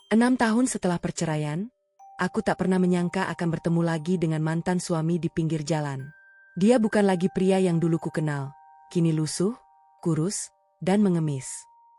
6 tahun setelah perceraian, aku tak pernah menyangka akan bertemu lagi dengan mantan suami di pinggir jalan. Dia bukan lagi pria yang dulu ku kenal, kini lusuh, kurus, dan mengemis.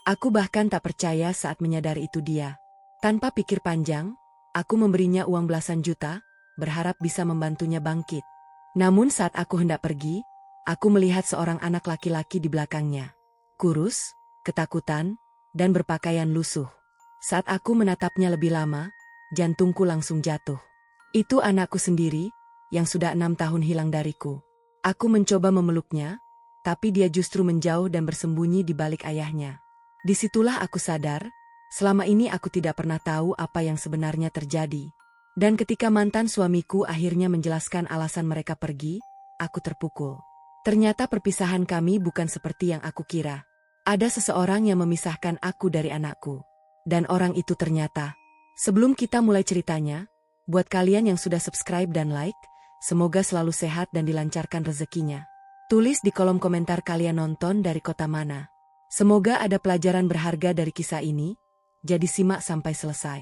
Aku bahkan tak percaya saat menyadari itu dia. Tanpa pikir panjang, aku memberinya uang belasan juta, berharap bisa membantunya bangkit. Namun saat aku hendak pergi, aku melihat seorang anak laki-laki di belakangnya. Kurus, ketakutan, dan berpakaian lusuh. Saat aku menatapnya lebih lama, jantungku langsung jatuh. Itu anakku sendiri, yang sudah 6 tahun hilang dariku. Aku mencoba memeluknya, tapi dia justru menjauh dan bersembunyi di balik ayahnya. Disitulah aku sadar, selama ini aku tidak pernah tahu apa yang sebenarnya terjadi. Dan ketika mantan suamiku akhirnya menjelaskan alasan mereka pergi, aku terpukul. Ternyata perpisahan kami bukan seperti yang aku kira. Ada seseorang yang memisahkan aku dari anakku. Dan orang itu ternyata. Sebelum kita mulai ceritanya, buat kalian yang sudah subscribe dan like, semoga selalu sehat dan dilancarkan rezekinya. Tulis di kolom komentar kalian nonton dari kota mana. Semoga ada pelajaran berharga dari kisah ini, jadi simak sampai selesai.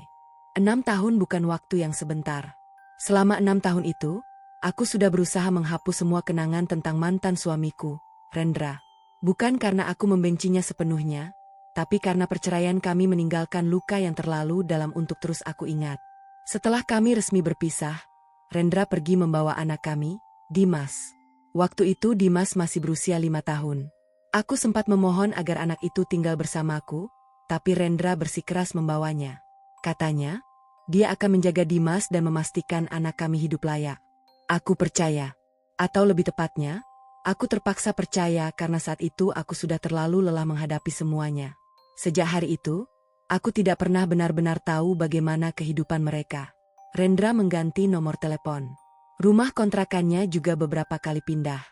6 tahun bukan waktu yang sebentar. Selama 6 tahun itu, aku sudah berusaha menghapus semua kenangan tentang mantan suamiku, Rendra. Bukan karena aku membencinya sepenuhnya, tapi karena perceraian kami meninggalkan luka yang terlalu dalam untuk terus aku ingat. Setelah kami resmi berpisah, Rendra pergi membawa anak kami, Dimas. Waktu itu Dimas masih berusia 5 tahun. Aku sempat memohon agar anak itu tinggal bersamaku, tapi Rendra bersikeras membawanya. Katanya, dia akan menjaga Dimas dan memastikan anak kami hidup layak. Aku percaya. Atau lebih tepatnya, aku terpaksa percaya karena saat itu aku sudah terlalu lelah menghadapi semuanya. Sejak hari itu, aku tidak pernah benar-benar tahu bagaimana kehidupan mereka. Rendra mengganti nomor telepon. Rumah kontrakannya juga beberapa kali pindah.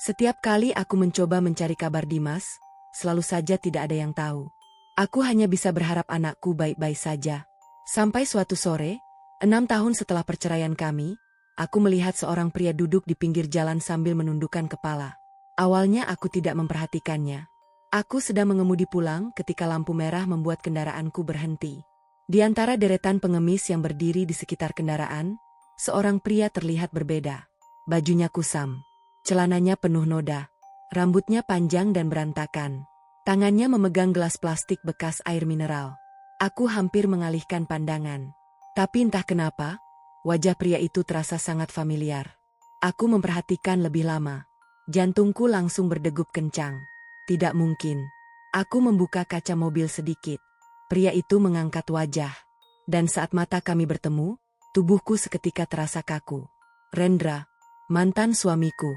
Setiap kali aku mencoba mencari kabar Dimas, selalu saja tidak ada yang tahu. Aku hanya bisa berharap anakku baik-baik saja. Sampai suatu sore, 6 tahun setelah perceraian kami, aku melihat seorang pria duduk di pinggir jalan sambil menundukkan kepala. Awalnya aku tidak memperhatikannya. Aku sedang mengemudi pulang ketika lampu merah membuat kendaraanku berhenti. Di antara deretan pengemis yang berdiri di sekitar kendaraan, seorang pria terlihat berbeda. Bajunya kusam, celananya penuh noda, rambutnya panjang dan berantakan. Tangannya memegang gelas plastik bekas air mineral. Aku hampir mengalihkan pandangan. Tapi entah kenapa, wajah pria itu terasa sangat familiar. Aku memperhatikan lebih lama. Jantungku langsung berdegup kencang. Tidak mungkin. Aku membuka kaca mobil sedikit. Pria itu mengangkat wajah. Dan saat mata kami bertemu, tubuhku seketika terasa kaku. Rendra, mantan suamiku.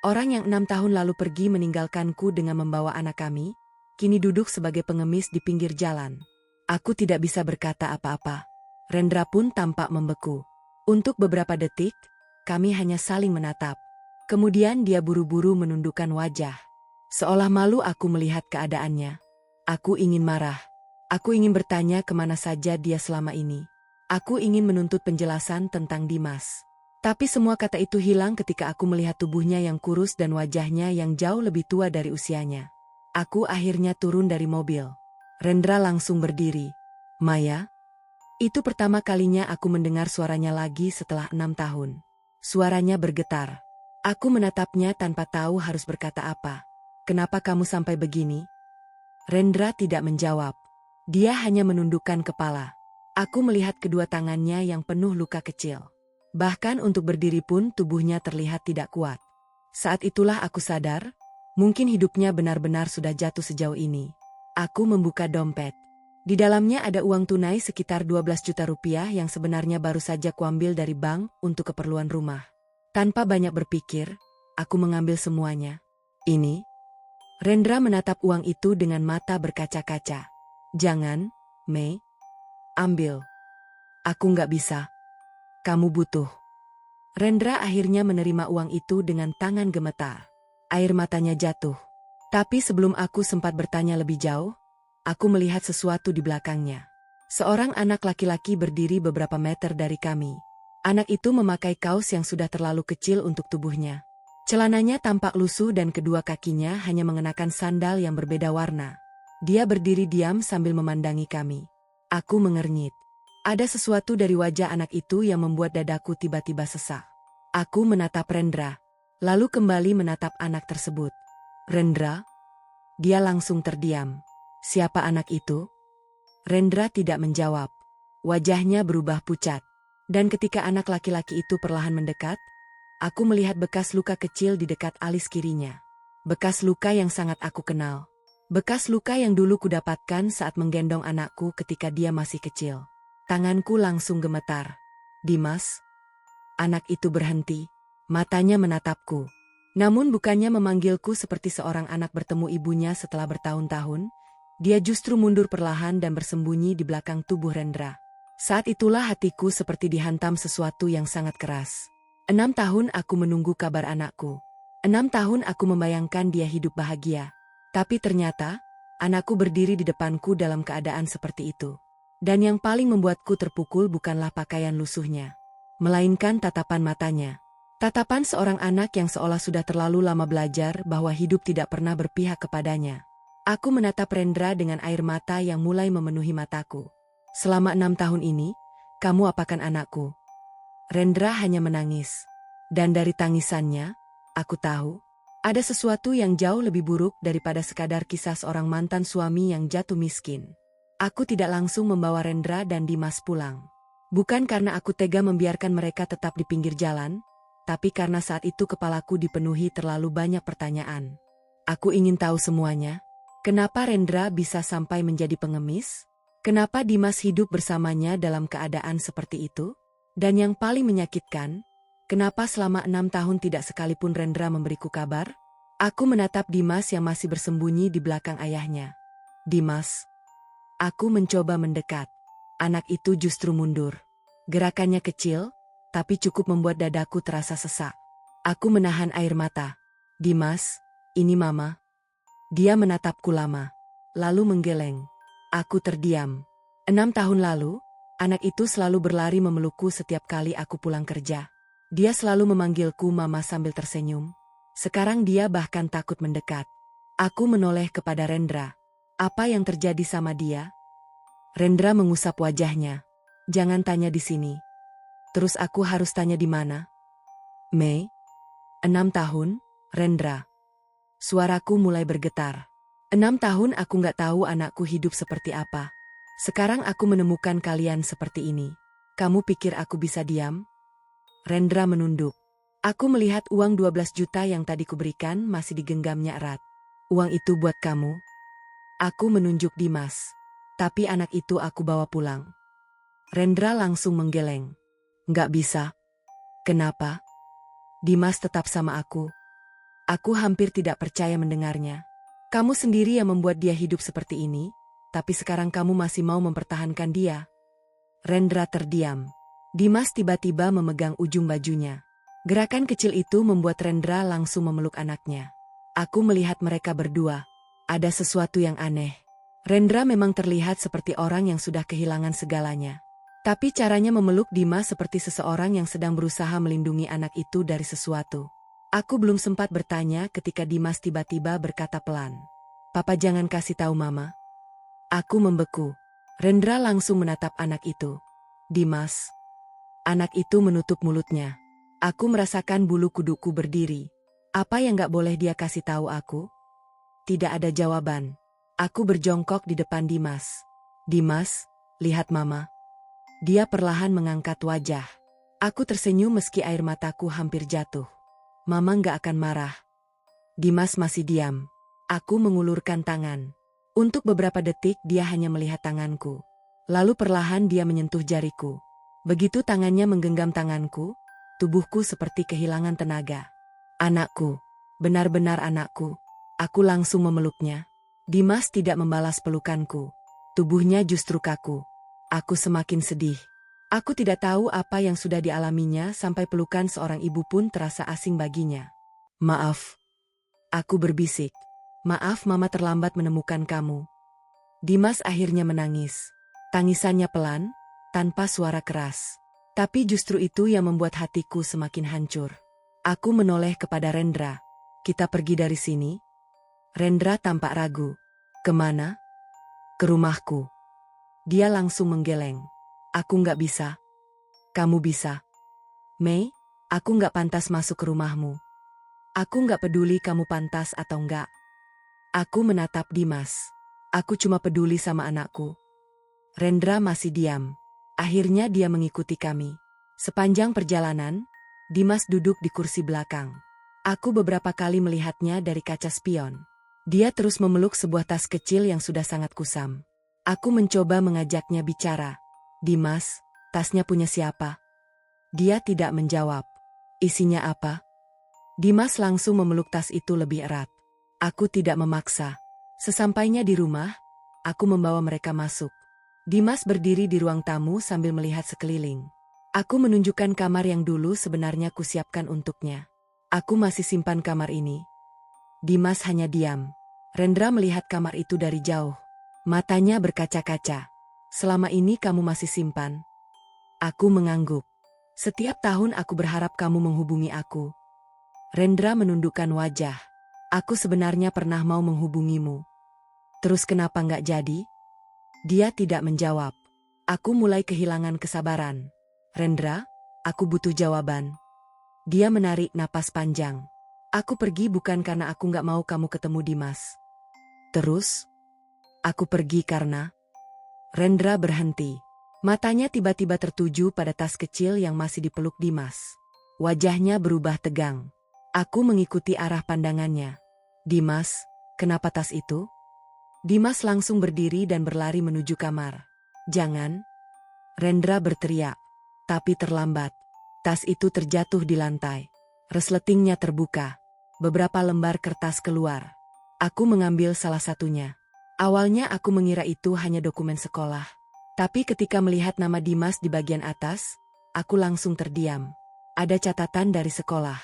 Orang yang 6 tahun lalu pergi meninggalkanku dengan membawa anak kami, kini duduk sebagai pengemis di pinggir jalan. Aku tidak bisa berkata apa-apa. Rendra pun tampak membeku. Untuk beberapa detik, kami hanya saling menatap. Kemudian dia buru-buru menundukkan wajah. Seolah malu aku melihat keadaannya. Aku ingin marah. Aku ingin bertanya kemana saja dia selama ini. Aku ingin menuntut penjelasan tentang Dimas. Tapi semua kata itu hilang ketika aku melihat tubuhnya yang kurus dan wajahnya yang jauh lebih tua dari usianya. Aku akhirnya turun dari mobil. Rendra langsung berdiri. Maya? Itu pertama kalinya aku mendengar suaranya lagi setelah 6 tahun. Suaranya bergetar. Aku menatapnya tanpa tahu harus berkata apa. Kenapa kamu sampai begini? Rendra tidak menjawab. Dia hanya menundukkan kepala. Aku melihat kedua tangannya yang penuh luka kecil. Bahkan untuk berdiri pun tubuhnya terlihat tidak kuat. Saat itulah aku sadar, mungkin hidupnya benar-benar sudah jatuh sejauh ini. Aku membuka dompet. Di dalamnya ada uang tunai sekitar 12 juta rupiah yang sebenarnya baru saja kuambil dari bank untuk keperluan rumah. Tanpa banyak berpikir, aku mengambil semuanya. Ini? Rendra menatap uang itu dengan mata berkaca-kaca. Jangan, Mei. Ambil. Aku nggak bisa. Kamu butuh. Rendra akhirnya menerima uang itu dengan tangan gemetar. Air matanya jatuh. Tapi sebelum aku sempat bertanya lebih jauh, aku melihat sesuatu di belakangnya. Seorang anak laki-laki berdiri beberapa meter dari kami. Anak itu memakai kaos yang sudah terlalu kecil untuk tubuhnya. Celananya tampak lusuh dan kedua kakinya hanya mengenakan sandal yang berbeda warna. Dia berdiri diam sambil memandangi kami. Aku mengernyit. Ada sesuatu dari wajah anak itu yang membuat dadaku tiba-tiba sesak. Aku menatap Rendra, lalu kembali menatap anak tersebut. Rendra? Dia langsung terdiam. Siapa anak itu? Rendra tidak menjawab. Wajahnya berubah pucat. Dan ketika anak laki-laki itu perlahan mendekat, aku melihat bekas luka kecil di dekat alis kirinya. Bekas luka yang sangat aku kenal. Bekas luka yang dulu kudapatkan saat menggendong anakku ketika dia masih kecil. Tanganku langsung gemetar. Dimas? Anak itu berhenti. Matanya menatapku. Namun bukannya memanggilku seperti seorang anak bertemu ibunya setelah bertahun-tahun, dia justru mundur perlahan dan bersembunyi di belakang tubuh Rendra. Saat itulah hatiku seperti dihantam sesuatu yang sangat keras. 6 tahun aku menunggu kabar anakku. 6 tahun aku membayangkan dia hidup bahagia. Tapi ternyata, anakku berdiri di depanku dalam keadaan seperti itu. Dan yang paling membuatku terpukul bukanlah pakaian lusuhnya, melainkan tatapan matanya. Tatapan seorang anak yang seolah sudah terlalu lama belajar bahwa hidup tidak pernah berpihak kepadanya. Aku menatap Rendra dengan air mata yang mulai memenuhi mataku. Selama 6 tahun ini, kamu apakan anakku? Rendra hanya menangis. Dan dari tangisannya, aku tahu, ada sesuatu yang jauh lebih buruk daripada sekadar kisah seorang mantan suami yang jatuh miskin. Aku tidak langsung membawa Rendra dan Dimas pulang. Bukan karena aku tega membiarkan mereka tetap di pinggir jalan, tapi karena saat itu kepalaku dipenuhi terlalu banyak pertanyaan. Aku ingin tahu semuanya. Kenapa Rendra bisa sampai menjadi pengemis? Kenapa Dimas hidup bersamanya dalam keadaan seperti itu? Dan yang paling menyakitkan, kenapa selama 6 tahun tidak sekalipun Rendra memberiku kabar? Aku menatap Dimas yang masih bersembunyi di belakang ayahnya. Dimas. Aku mencoba mendekat. Anak itu justru mundur. Gerakannya kecil, tapi cukup membuat dadaku terasa sesak. Aku menahan air mata. Dimas, ini Mama. Dia menatapku lama, lalu menggeleng. Aku terdiam. 6 tahun lalu, anak itu selalu berlari memelukku setiap kali aku pulang kerja. Dia selalu memanggilku Mama sambil tersenyum. Sekarang dia bahkan takut mendekat. Aku menoleh kepada Rendra. Apa yang terjadi sama dia? Rendra mengusap wajahnya. Jangan tanya di sini. Terus aku harus tanya di mana? Mei? 6 tahun, Rendra. Suaraku mulai bergetar. 6 tahun aku nggak tahu anakku hidup seperti apa. Sekarang aku menemukan kalian seperti ini. Kamu pikir aku bisa diam? Rendra menunduk. Aku melihat uang 12 juta yang tadi kuberikan masih digenggamnya erat. Uang itu buat kamu. Aku menunjuk Dimas. Tapi anak itu aku bawa pulang. Rendra langsung menggeleng. Nggak bisa. Kenapa? Dimas tetap sama aku. Aku hampir tidak percaya mendengarnya. Kamu sendiri yang membuat dia hidup seperti ini, tapi sekarang kamu masih mau mempertahankan dia. Rendra terdiam. Dimas tiba-tiba memegang ujung bajunya. Gerakan kecil itu membuat Rendra langsung memeluk anaknya. Aku melihat mereka berdua. Ada sesuatu yang aneh. Rendra memang terlihat seperti orang yang sudah kehilangan segalanya. Tapi caranya memeluk Dimas seperti seseorang yang sedang berusaha melindungi anak itu dari sesuatu. Aku belum sempat bertanya ketika Dimas tiba-tiba berkata pelan. Papa jangan kasih tahu Mama. Aku membeku. Rendra langsung menatap anak itu. Dimas. Anak itu menutup mulutnya. Aku merasakan bulu kuduku berdiri. Apa yang gak boleh dia kasih tahu aku? Tidak ada jawaban. Aku berjongkok di depan Dimas. Dimas, lihat Mama. Dia perlahan mengangkat wajah. Aku tersenyum meski air mataku hampir jatuh. Mama gak akan marah. Dimas masih diam. Aku mengulurkan tangan. Untuk beberapa detik dia hanya melihat tanganku. Lalu perlahan dia menyentuh jariku. Begitu tangannya menggenggam tanganku, tubuhku seperti kehilangan tenaga. Anakku, benar-benar anakku. Aku langsung memeluknya. Dimas tidak membalas pelukanku. Tubuhnya justru kaku. Aku semakin sedih. Aku tidak tahu apa yang sudah dialaminya sampai pelukan seorang ibu pun terasa asing baginya. Maaf. Aku berbisik. Maaf Mama terlambat menemukan kamu. Dimas akhirnya menangis. Tangisannya pelan, tanpa suara keras. Tapi justru itu yang membuat hatiku semakin hancur. Aku menoleh kepada Rendra. Kita pergi dari sini? Rendra tampak ragu. Kemana? Ke rumahku. Dia langsung menggeleng. Aku nggak bisa. Kamu bisa. Mei, aku nggak pantas masuk ke rumahmu. Aku nggak peduli kamu pantas atau nggak. Aku menatap Dimas. Aku cuma peduli sama anakku. Rendra masih diam. Akhirnya dia mengikuti kami. Sepanjang perjalanan, Dimas duduk di kursi belakang. Aku beberapa kali melihatnya dari kaca spion. Dia terus memeluk sebuah tas kecil yang sudah sangat kusam. Aku mencoba mengajaknya bicara. Dimas, tasnya punya siapa? Dia tidak menjawab. Isinya apa? Dimas langsung memeluk tas itu lebih erat. Aku tidak memaksa. Sesampainya di rumah, aku membawa mereka masuk. Dimas berdiri di ruang tamu sambil melihat sekeliling. Aku menunjukkan kamar yang dulu sebenarnya kusiapkan untuknya. Aku masih simpan kamar ini. Dimas hanya diam. Rendra melihat kamar itu dari jauh. Matanya berkaca-kaca. Selama ini kamu masih simpan? Aku mengangguk. Setiap tahun aku berharap kamu menghubungi aku. Rendra menundukkan wajah. Aku sebenarnya pernah mau menghubungimu. Terus kenapa nggak jadi? Dia tidak menjawab. Aku mulai kehilangan kesabaran. Rendra, aku butuh jawaban. Dia menarik napas panjang. Aku pergi bukan karena aku nggak mau kamu ketemu Dimas. Terus? Aku pergi karena... Rendra berhenti. Matanya tiba-tiba tertuju pada tas kecil yang masih dipeluk Dimas. Wajahnya berubah tegang. Aku mengikuti arah pandangannya. Dimas, kenapa tas itu? Dimas langsung berdiri dan berlari menuju kamar. Jangan. Rendra berteriak. Tapi terlambat. Tas itu terjatuh di lantai. Resletingnya terbuka. Beberapa lembar kertas keluar. Aku mengambil salah satunya. Awalnya aku mengira itu hanya dokumen sekolah. Tapi ketika melihat nama Dimas di bagian atas, aku langsung terdiam. Ada catatan dari sekolah.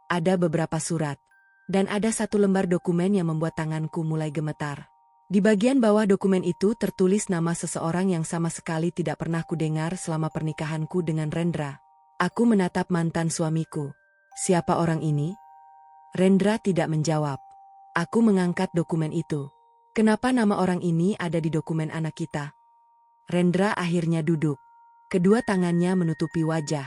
Ada beberapa surat. Dan ada satu lembar dokumen yang membuat tanganku mulai gemetar. Di bagian bawah dokumen itu tertulis nama seseorang yang sama sekali tidak pernah kudengar selama pernikahanku dengan Rendra. Aku menatap mantan suamiku. Siapa orang ini? Rendra tidak menjawab. Aku mengangkat dokumen itu. Kenapa nama orang ini ada di dokumen anak kita? Rendra akhirnya duduk. Kedua tangannya menutupi wajah.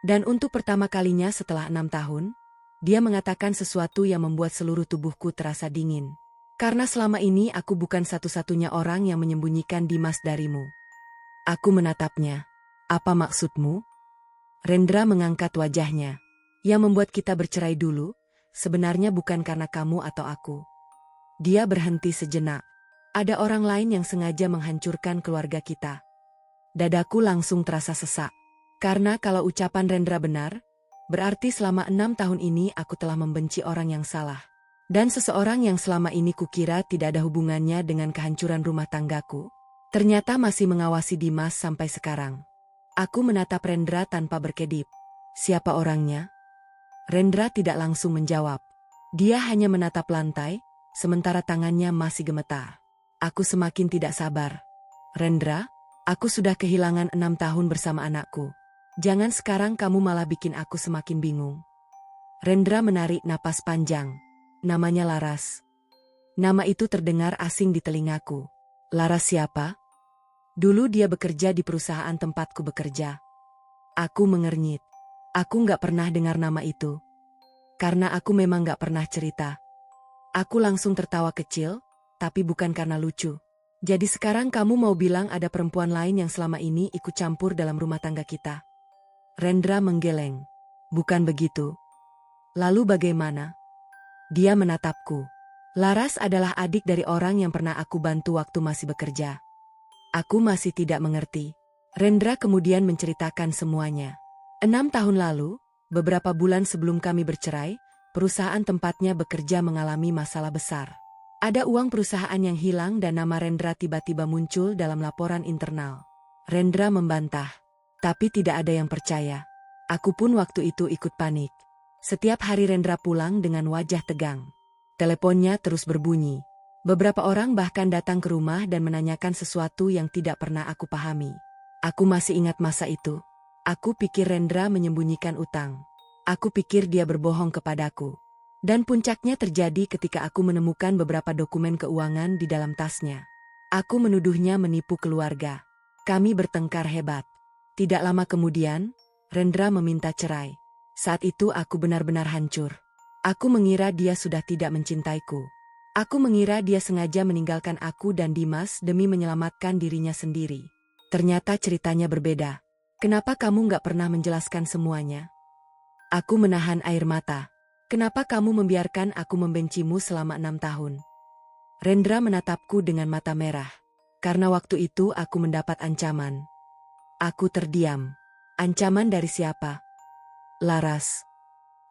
Dan untuk pertama kalinya setelah 6 tahun, dia mengatakan sesuatu yang membuat seluruh tubuhku terasa dingin. Karena selama ini aku bukan satu-satunya orang yang menyembunyikan Dimas darimu. Aku menatapnya. Apa maksudmu? Rendra mengangkat wajahnya. Yang membuat kita bercerai dulu, sebenarnya bukan karena kamu atau aku. Dia berhenti sejenak. Ada orang lain yang sengaja menghancurkan keluarga kita. Dadaku langsung terasa sesak. Karena kalau ucapan Rendra benar, berarti selama 6 tahun ini aku telah membenci orang yang salah. Dan seseorang yang selama ini kukira tidak ada hubungannya dengan kehancuran rumah tanggaku, ternyata masih mengawasi Dimas sampai sekarang. Aku menatap Rendra tanpa berkedip. Siapa orangnya? Rendra tidak langsung menjawab. Dia hanya menatap lantai, sementara tangannya masih gemetar. Aku semakin tidak sabar. Rendra, aku sudah kehilangan 6 tahun bersama anakku. Jangan sekarang kamu malah bikin aku semakin bingung. Rendra menarik napas panjang. Namanya Laras. Nama itu terdengar asing di telingaku. Laras siapa? Dulu dia bekerja di perusahaan tempatku bekerja. Aku mengernyit. Aku nggak pernah dengar nama itu. Karena aku memang nggak pernah cerita. Aku langsung tertawa kecil, tapi bukan karena lucu. Jadi sekarang kamu mau bilang ada perempuan lain yang selama ini ikut campur dalam rumah tangga kita? Rendra menggeleng. Bukan begitu. Lalu bagaimana? Dia menatapku. Laras adalah adik dari orang yang pernah aku bantu waktu masih bekerja. Aku masih tidak mengerti. Rendra kemudian menceritakan semuanya. 6 tahun lalu, beberapa bulan sebelum kami bercerai, perusahaan tempatnya bekerja mengalami masalah besar. Ada uang perusahaan yang hilang dan nama Rendra tiba-tiba muncul dalam laporan internal. Rendra membantah. Tapi tidak ada yang percaya. Aku pun waktu itu ikut panik. Setiap hari Rendra pulang dengan wajah tegang. Teleponnya terus berbunyi. Beberapa orang bahkan datang ke rumah dan menanyakan sesuatu yang tidak pernah aku pahami. Aku masih ingat masa itu. Aku pikir Rendra menyembunyikan utang. Aku pikir dia berbohong kepadaku. Dan puncaknya terjadi ketika aku menemukan beberapa dokumen keuangan di dalam tasnya. Aku menuduhnya menipu keluarga. Kami bertengkar hebat. Tidak lama kemudian, Rendra meminta cerai. Saat itu aku benar-benar hancur. Aku mengira dia sudah tidak mencintaiku. Aku mengira dia sengaja meninggalkan aku dan Dimas demi menyelamatkan dirinya sendiri. Ternyata ceritanya berbeda. Kenapa kamu nggak pernah menjelaskan semuanya? Aku menahan air mata. Kenapa kamu membiarkan aku membencimu selama 6 tahun? Rendra menatapku dengan mata merah. Karena waktu itu aku mendapat ancaman. Aku terdiam. Ancaman dari siapa? Laras.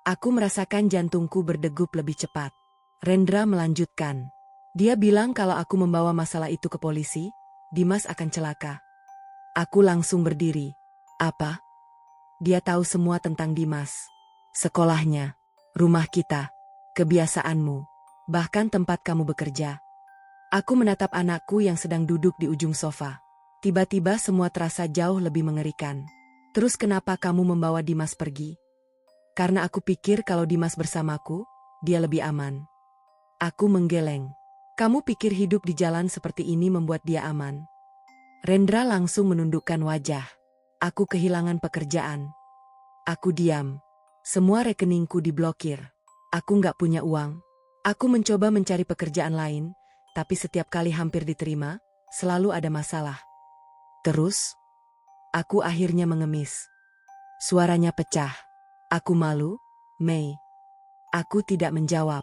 Aku merasakan jantungku berdegup lebih cepat. Rendra melanjutkan. Dia bilang kalau aku membawa masalah itu ke polisi, Dimas akan celaka. Aku langsung berdiri. Apa? Dia tahu semua tentang Dimas. Sekolahnya, rumah kita, kebiasaanmu, bahkan tempat kamu bekerja. Aku menatap anakku yang sedang duduk di ujung sofa. Tiba-tiba semua terasa jauh lebih mengerikan. Terus kenapa kamu membawa Dimas pergi? Karena aku pikir kalau Dimas bersamaku, dia lebih aman. Aku menggeleng. Kamu pikir hidup di jalan seperti ini membuat dia aman? Rendra langsung menundukkan wajah. Aku kehilangan pekerjaan. Aku diam. Semua rekeningku diblokir. Aku nggak punya uang. Aku mencoba mencari pekerjaan lain, tapi setiap kali hampir diterima, selalu ada masalah. Terus, aku akhirnya mengemis. Suaranya pecah. Aku malu, Mei. Aku tidak menjawab.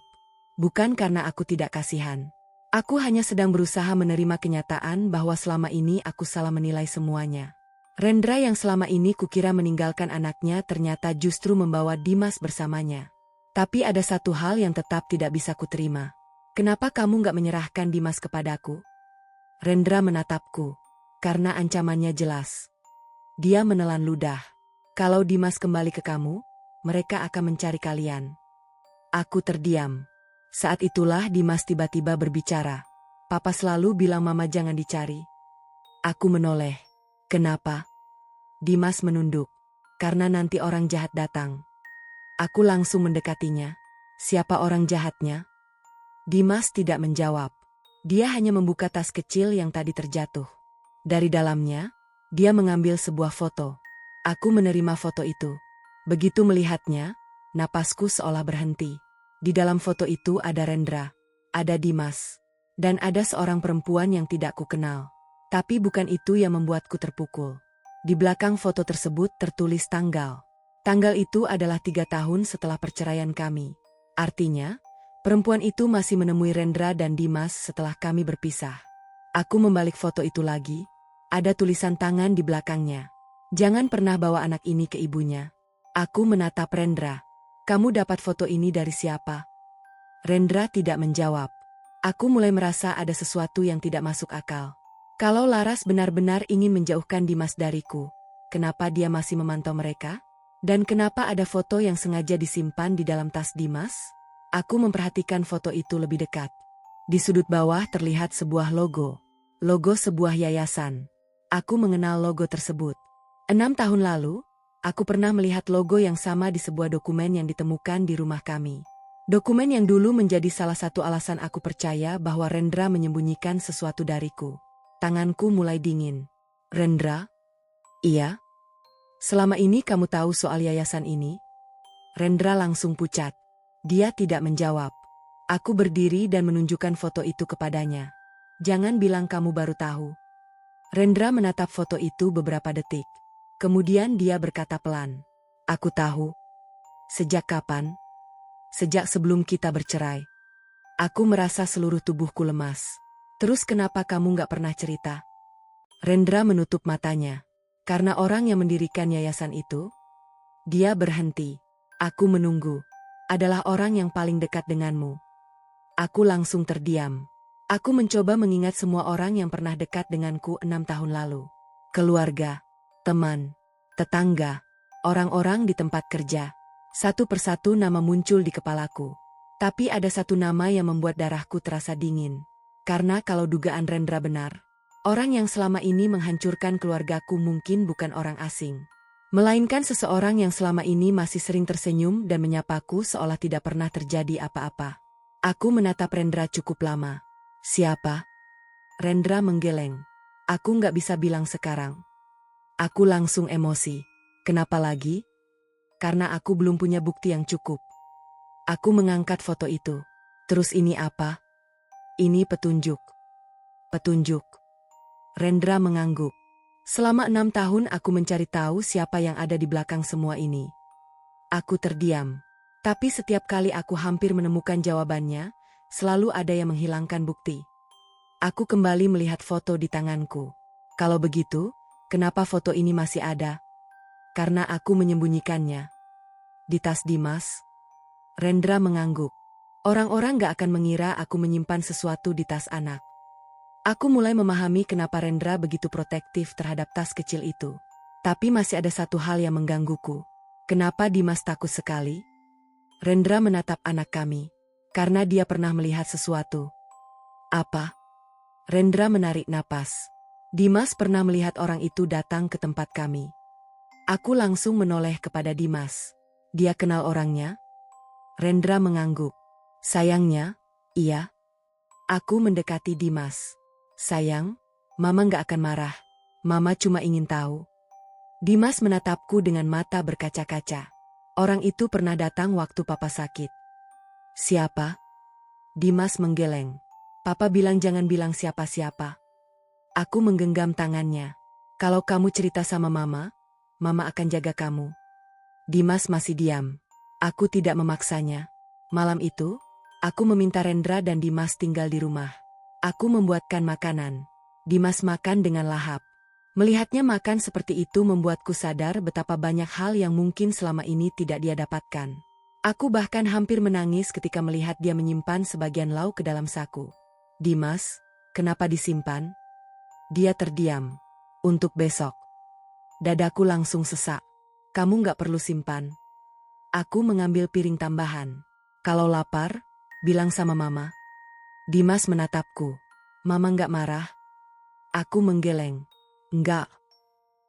Bukan karena aku tidak kasihan. Aku hanya sedang berusaha menerima kenyataan bahwa selama ini aku salah menilai semuanya. Rendra yang selama ini kukira meninggalkan anaknya ternyata justru membawa Dimas bersamanya. Tapi ada satu hal yang tetap tidak bisa kuterima. Kenapa kamu gak menyerahkan Dimas kepadaku? Rendra menatapku. Karena ancamannya jelas. Dia menelan ludah. Kalau Dimas kembali ke kamu, mereka akan mencari kalian. Aku terdiam. Saat itulah Dimas tiba-tiba berbicara. Papa selalu bilang mama jangan dicari. Aku menoleh. Kenapa? Dimas menunduk. Karena nanti orang jahat datang. Aku langsung mendekatinya. Siapa orang jahatnya? Dimas tidak menjawab. Dia hanya membuka tas kecil yang tadi terjatuh. Dari dalamnya, dia mengambil sebuah foto. Aku menerima foto itu. Begitu melihatnya, napasku seolah berhenti. Di dalam foto itu ada Rendra, ada Dimas, dan ada seorang perempuan yang tidak kukenal. Tapi bukan itu yang membuatku terpukul. Di belakang foto tersebut tertulis tanggal. Tanggal itu adalah 3 tahun setelah perceraian kami. Artinya, perempuan itu masih menemui Rendra dan Dimas setelah kami berpisah. Aku membalik foto itu lagi. Ada tulisan tangan di belakangnya. Jangan pernah bawa anak ini ke ibunya. Aku menatap Rendra. Kamu dapat foto ini dari siapa? Rendra tidak menjawab. Aku mulai merasa ada sesuatu yang tidak masuk akal. Kalau Laras benar-benar ingin menjauhkan Dimas dariku, kenapa dia masih memantau mereka? Dan kenapa ada foto yang sengaja disimpan di dalam tas Dimas? Aku memperhatikan foto itu lebih dekat. Di sudut bawah terlihat sebuah logo. Logo sebuah yayasan. Aku mengenal logo tersebut. 6 tahun lalu, aku pernah melihat logo yang sama di sebuah dokumen yang ditemukan di rumah kami. Dokumen yang dulu menjadi salah satu alasan aku percaya bahwa Rendra menyembunyikan sesuatu dariku. Tanganku mulai dingin. Rendra? Iya? Selama ini kamu tahu soal yayasan ini? Rendra langsung pucat. Dia tidak menjawab. Aku berdiri dan menunjukkan foto itu kepadanya. Jangan bilang kamu baru tahu. Rendra menatap foto itu beberapa detik. Kemudian dia berkata pelan. Aku tahu. Sejak kapan? Sejak sebelum kita bercerai. Aku merasa seluruh tubuhku lemas. Terus kenapa kamu gak pernah cerita? Rendra menutup matanya. Karena orang yang mendirikan yayasan itu, dia berhenti. Aku menunggu. Adalah orang yang paling dekat denganmu. Aku langsung terdiam. Aku mencoba mengingat semua orang yang pernah dekat denganku 6 tahun lalu. Keluarga, teman, tetangga, orang-orang di tempat kerja. Satu persatu nama muncul di kepalaku. Tapi ada satu nama yang membuat darahku terasa dingin. Karena kalau dugaan Rendra benar, orang yang selama ini menghancurkan keluargaku mungkin bukan orang asing. Melainkan seseorang yang selama ini masih sering tersenyum dan menyapaku seolah tidak pernah terjadi apa-apa. Aku menatap Rendra cukup lama. Siapa? Rendra menggeleng. Aku nggak bisa bilang sekarang. Aku langsung emosi. Kenapa lagi? Karena aku belum punya bukti yang cukup. Aku mengangkat foto itu. Terus ini apa? Ini petunjuk. Petunjuk. Rendra mengangguk. Selama 6 tahun aku mencari tahu siapa yang ada di belakang semua ini. Aku terdiam. Tapi setiap kali aku hampir menemukan jawabannya, selalu ada yang menghilangkan bukti. Aku kembali melihat foto di tanganku. Kalau begitu, kenapa foto ini masih ada? Karena aku menyembunyikannya. Di tas Dimas. Rendra mengangguk. Orang-orang gak akan mengira aku menyimpan sesuatu di tas anak. Aku mulai memahami kenapa Rendra begitu protektif terhadap tas kecil itu. Tapi masih ada satu hal yang menggangguku. Kenapa Dimas takut sekali? Rendra menatap anak kami. Karena dia pernah melihat sesuatu. Apa? Rendra menarik napas. Dimas pernah melihat orang itu datang ke tempat kami. Aku langsung menoleh kepada Dimas. Dia kenal orangnya? Rendra mengangguk. Sayangnya, iya. Aku mendekati Dimas. Sayang, Mama gak akan marah. Mama cuma ingin tahu. Dimas menatapku dengan mata berkaca-kaca. Orang itu pernah datang waktu Papa sakit. Siapa? Dimas menggeleng. Papa bilang jangan bilang siapa-siapa. Aku menggenggam tangannya. Kalau kamu cerita sama Mama, Mama akan jaga kamu. Dimas masih diam. Aku tidak memaksanya. Malam itu, aku meminta Rendra dan Dimas tinggal di rumah. Aku membuatkan makanan. Dimas makan dengan lahap. Melihatnya makan seperti itu membuatku sadar betapa banyak hal yang mungkin selama ini tidak dia dapatkan. Aku bahkan hampir menangis ketika melihat dia menyimpan sebagian lauk ke dalam saku. Dimas, kenapa disimpan? Dia terdiam. Untuk besok. Dadaku langsung sesak. Kamu gak perlu simpan. Aku mengambil piring tambahan. Kalau lapar, bilang sama Mama. Dimas menatapku. Mama gak marah? Aku menggeleng. Enggak.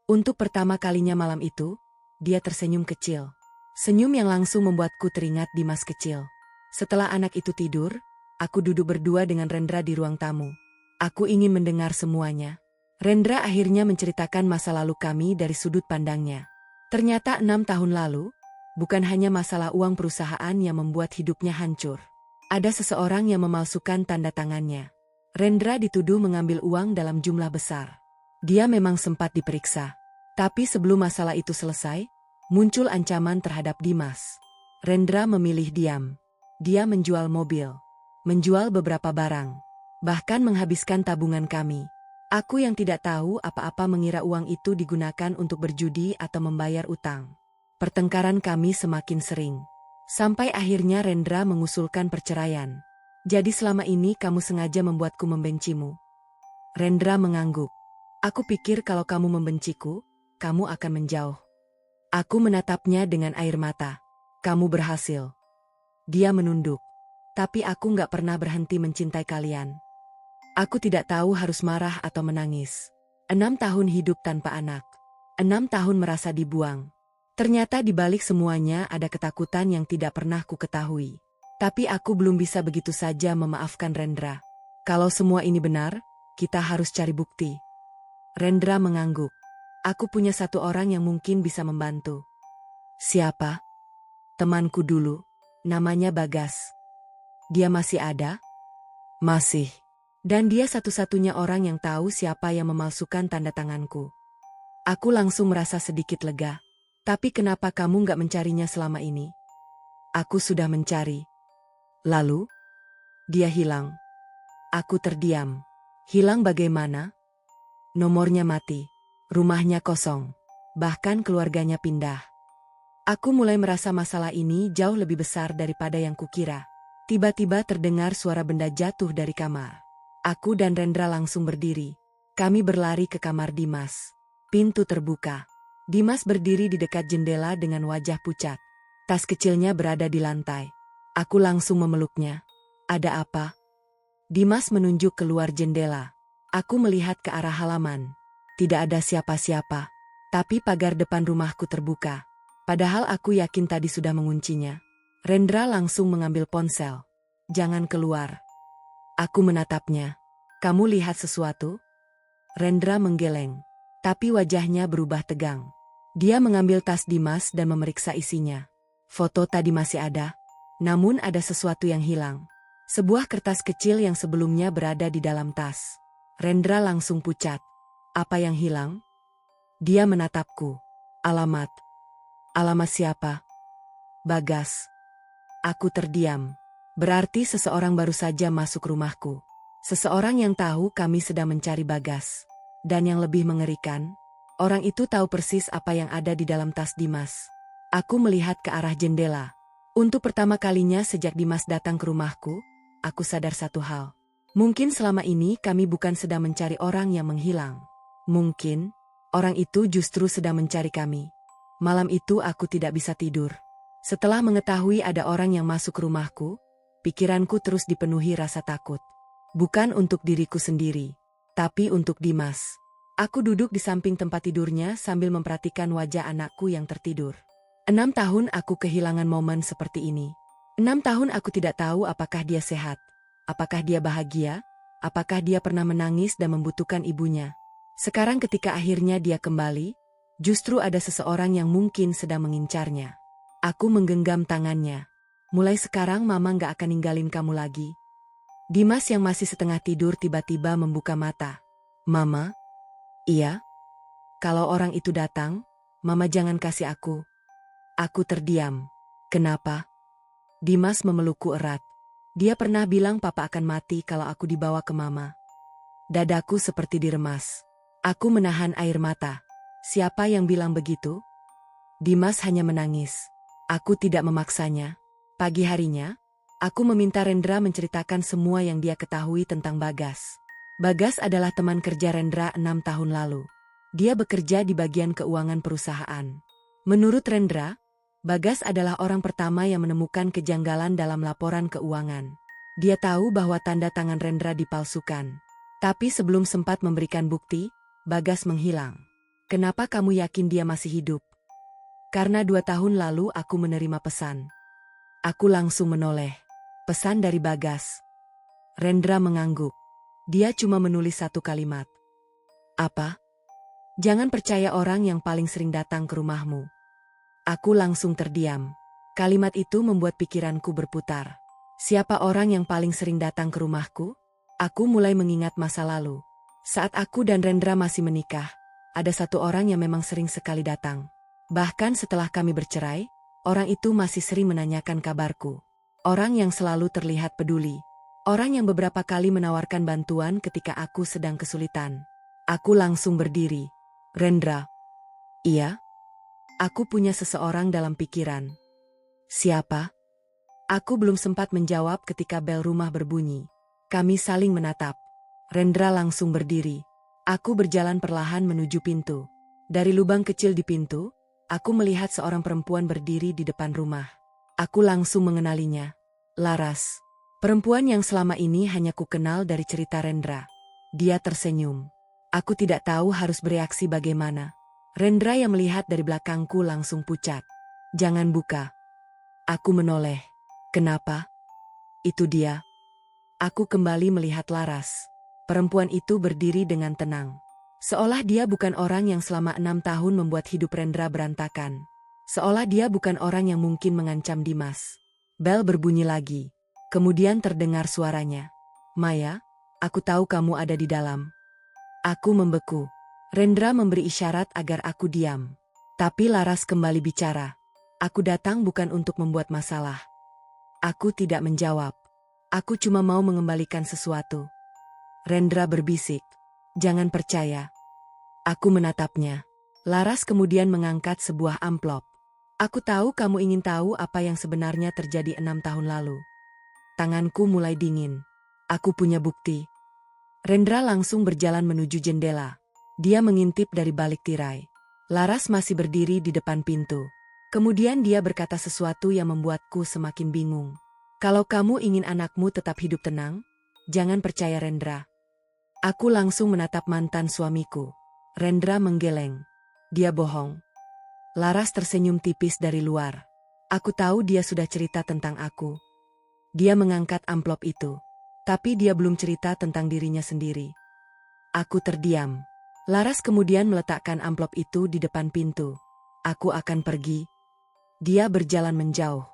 Untuk pertama kalinya malam itu, dia tersenyum kecil. Senyum yang langsung membuatku teringat Dimas kecil. Setelah anak itu tidur, aku duduk berdua dengan Rendra di ruang tamu. Aku ingin mendengar semuanya. Rendra akhirnya menceritakan masa lalu kami dari sudut pandangnya. Ternyata 6 tahun lalu, bukan hanya masalah uang perusahaan yang membuat hidupnya hancur. Ada seseorang yang memalsukan tanda tangannya. Rendra dituduh mengambil uang dalam jumlah besar. Dia memang sempat diperiksa. Tapi sebelum masalah itu selesai, muncul ancaman terhadap Dimas. Rendra memilih diam. Dia menjual mobil, menjual beberapa barang, bahkan menghabiskan tabungan kami. Aku yang tidak tahu apa-apa mengira uang itu digunakan untuk berjudi atau membayar utang. Pertengkaran kami semakin sering. Sampai akhirnya Rendra mengusulkan perceraian. Jadi selama ini kamu sengaja membuatku membencimu. Rendra mengangguk. Aku pikir kalau kamu membenciku, kamu akan menjauh. Aku menatapnya dengan air mata. Kamu berhasil. Dia menunduk. Tapi aku gak pernah berhenti mencintai kalian. Aku tidak tahu harus marah atau menangis. 6 tahun hidup tanpa anak. 6 tahun merasa dibuang. Ternyata di balik semuanya ada ketakutan yang tidak pernah ku ketahui. Tapi aku belum bisa begitu saja memaafkan Rendra. Kalau semua ini benar, kita harus cari bukti. Rendra mengangguk. Aku punya satu orang yang mungkin bisa membantu. Siapa? Temanku dulu. Namanya Bagas. Dia masih ada? Masih. Dan dia satu-satunya orang yang tahu siapa yang memalsukan tanda tanganku. Aku langsung merasa sedikit lega. Tapi kenapa kamu gak mencarinya selama ini? Aku sudah mencari. Lalu? Dia hilang. Aku terdiam. Hilang bagaimana? Nomornya mati. Rumahnya kosong. Bahkan keluarganya pindah. Aku mulai merasa masalah ini jauh lebih besar daripada yang kukira. Tiba-tiba terdengar suara benda jatuh dari kamar. Aku dan Rendra langsung berdiri. Kami berlari ke kamar Dimas. Pintu terbuka. Dimas berdiri di dekat jendela dengan wajah pucat. Tas kecilnya berada di lantai. Aku langsung memeluknya. Ada apa? Dimas menunjuk keluar jendela. Aku melihat ke arah halaman. Tidak ada siapa-siapa. Tapi pagar depan rumahku terbuka. Padahal aku yakin tadi sudah menguncinya. Rendra langsung mengambil ponsel. Jangan keluar. Aku menatapnya. Kamu lihat sesuatu? Rendra menggeleng. Tapi wajahnya berubah tegang. Dia mengambil tas Dimas dan memeriksa isinya. Foto tadi masih ada, namun ada sesuatu yang hilang. Sebuah kertas kecil yang sebelumnya berada di dalam tas. Rendra langsung pucat. Apa yang hilang? Dia menatapku. Alamat. Alamat siapa? Bagas. Aku terdiam. Berarti seseorang baru saja masuk rumahku. Seseorang yang tahu kami sedang mencari Bagas. Dan yang lebih mengerikan, orang itu tahu persis apa yang ada di dalam tas Dimas. Aku melihat ke arah jendela. Untuk pertama kalinya sejak Dimas datang ke rumahku, aku sadar satu hal. Mungkin selama ini kami bukan sedang mencari orang yang menghilang. Mungkin, orang itu justru sedang mencari kami. Malam itu aku tidak bisa tidur. Setelah mengetahui ada orang yang masuk rumahku, pikiranku terus dipenuhi rasa takut. Bukan untuk diriku sendiri, tapi untuk Dimas. Aku duduk di samping tempat tidurnya sambil memperhatikan wajah anakku yang tertidur. 6 tahun aku kehilangan momen seperti ini. 6 tahun aku tidak tahu apakah dia sehat, apakah dia bahagia, apakah dia pernah menangis dan membutuhkan ibunya. Sekarang ketika akhirnya dia kembali, justru ada seseorang yang mungkin sedang mengincarnya. Aku menggenggam tangannya. Mulai sekarang mama gak akan ninggalin kamu lagi. Dimas yang masih setengah tidur tiba-tiba membuka mata. Mama? Iya? Kalau orang itu datang, mama jangan kasih aku. Aku terdiam. Kenapa? Dimas memelukku erat. Dia pernah bilang papa akan mati kalau aku dibawa ke mama. Dadaku seperti diremas. Aku menahan air mata. Siapa yang bilang begitu? Dimas hanya menangis. Aku tidak memaksanya. Pagi harinya, aku meminta Rendra menceritakan semua yang dia ketahui tentang Bagas. Bagas adalah teman kerja Rendra 6 tahun lalu. Dia bekerja di bagian keuangan perusahaan. Menurut Rendra, Bagas adalah orang pertama yang menemukan kejanggalan dalam laporan keuangan. Dia tahu bahwa tanda tangan Rendra dipalsukan. Tapi sebelum sempat memberikan bukti, Bagas menghilang. Kenapa kamu yakin dia masih hidup? Karena 2 tahun lalu aku menerima pesan. Aku langsung menoleh. Pesan dari Bagas. Rendra mengangguk. Dia cuma menulis satu kalimat. Apa? Jangan percaya orang yang paling sering datang ke rumahmu. Aku langsung terdiam. Kalimat itu membuat pikiranku berputar. Siapa orang yang paling sering datang ke rumahku? Aku mulai mengingat masa lalu. Saat aku dan Rendra masih menikah, ada satu orang yang memang sering sekali datang. Bahkan setelah kami bercerai, orang itu masih sering menanyakan kabarku. Orang yang selalu terlihat peduli. Orang yang beberapa kali menawarkan bantuan ketika aku sedang kesulitan. Aku langsung berdiri. Rendra. Iya? Aku punya seseorang dalam pikiran. Siapa? Aku belum sempat menjawab ketika bel rumah berbunyi. Kami saling menatap. Rendra langsung berdiri. Aku berjalan perlahan menuju pintu. Dari lubang kecil di pintu, aku melihat seorang perempuan berdiri di depan rumah. Aku langsung mengenalinya. Laras. Perempuan yang selama ini hanya ku kenal dari cerita Rendra. Dia tersenyum. Aku tidak tahu harus bereaksi bagaimana. Rendra yang melihat dari belakangku langsung pucat. Jangan buka. Aku menoleh. Kenapa? Itu dia. Aku kembali melihat Laras. Perempuan itu berdiri dengan tenang. Seolah dia bukan orang yang selama 6 tahun membuat hidup Rendra berantakan. Seolah dia bukan orang yang mungkin mengancam Dimas. Bel berbunyi lagi. Kemudian terdengar suaranya. Maya, aku tahu kamu ada di dalam. Aku membeku. Rendra memberi isyarat agar aku diam. Tapi Laras kembali bicara. Aku datang bukan untuk membuat masalah. Aku tidak menjawab. Aku cuma mau mengembalikan sesuatu. Rendra berbisik. Jangan percaya. Aku menatapnya. Laras kemudian mengangkat sebuah amplop. Aku tahu kamu ingin tahu apa yang sebenarnya terjadi 6 tahun lalu. Tanganku mulai dingin. Aku punya bukti. Rendra langsung berjalan menuju jendela. Dia mengintip dari balik tirai. Laras masih berdiri di depan pintu. Kemudian dia berkata sesuatu yang membuatku semakin bingung. Kalau kamu ingin anakmu tetap hidup tenang, jangan percaya Rendra. Aku langsung menatap mantan suamiku. Rendra menggeleng. Dia bohong. Laras tersenyum tipis dari luar. Aku tahu dia sudah cerita tentang aku. Dia mengangkat amplop itu. Tapi dia belum cerita tentang dirinya sendiri. Aku terdiam. Laras kemudian meletakkan amplop itu di depan pintu. Aku akan pergi. Dia berjalan menjauh.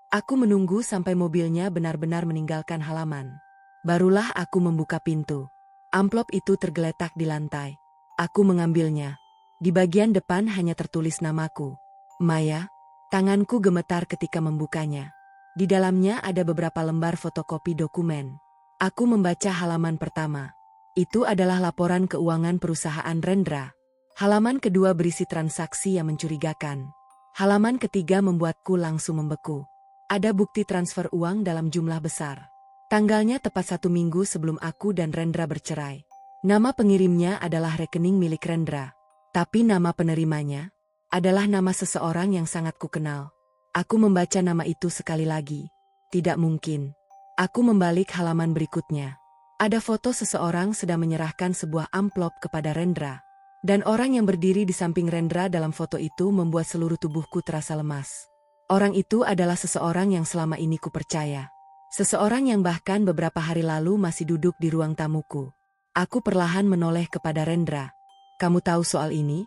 Aku menunggu sampai mobilnya benar-benar meninggalkan halaman. Barulah aku membuka pintu. Amplop itu tergeletak di lantai. Aku mengambilnya. Di bagian depan hanya tertulis namaku. Maya. Tanganku gemetar ketika membukanya. Di dalamnya ada beberapa lembar fotokopi dokumen. Aku membaca halaman pertama. Itu adalah laporan keuangan perusahaan Rendra. Halaman kedua berisi transaksi yang mencurigakan. Halaman ketiga membuatku langsung membeku. Ada bukti transfer uang dalam jumlah besar. Tanggalnya tepat 1 minggu sebelum aku dan Rendra bercerai. Nama pengirimnya adalah rekening milik Rendra. Tapi nama penerimanya adalah nama seseorang yang sangat kukenal. Aku membaca nama itu sekali lagi. Tidak mungkin. Aku membalik halaman berikutnya. Ada foto seseorang sedang menyerahkan sebuah amplop kepada Rendra. Dan orang yang berdiri di samping Rendra dalam foto itu membuat seluruh tubuhku terasa lemas. Orang itu adalah seseorang yang selama ini kupercaya. Seseorang yang bahkan beberapa hari lalu masih duduk di ruang tamuku. Aku perlahan menoleh kepada Rendra. Kamu tahu soal ini?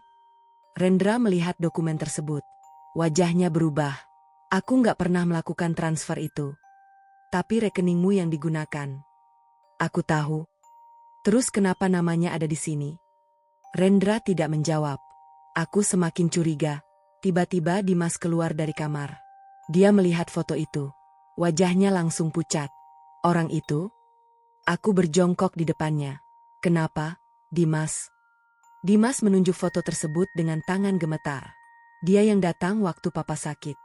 Rendra melihat dokumen tersebut. Wajahnya berubah. Aku nggak pernah melakukan transfer itu. Tapi rekeningmu yang digunakan. Aku tahu. Terus kenapa namanya ada di sini? Rendra tidak menjawab. Aku semakin curiga. Tiba-tiba Dimas keluar dari kamar. Dia melihat foto itu. Wajahnya langsung pucat. Orang itu? Aku berjongkok di depannya. Kenapa, Dimas? Dimas menunjuk foto tersebut dengan tangan gemetar. Dia yang datang waktu papa sakit.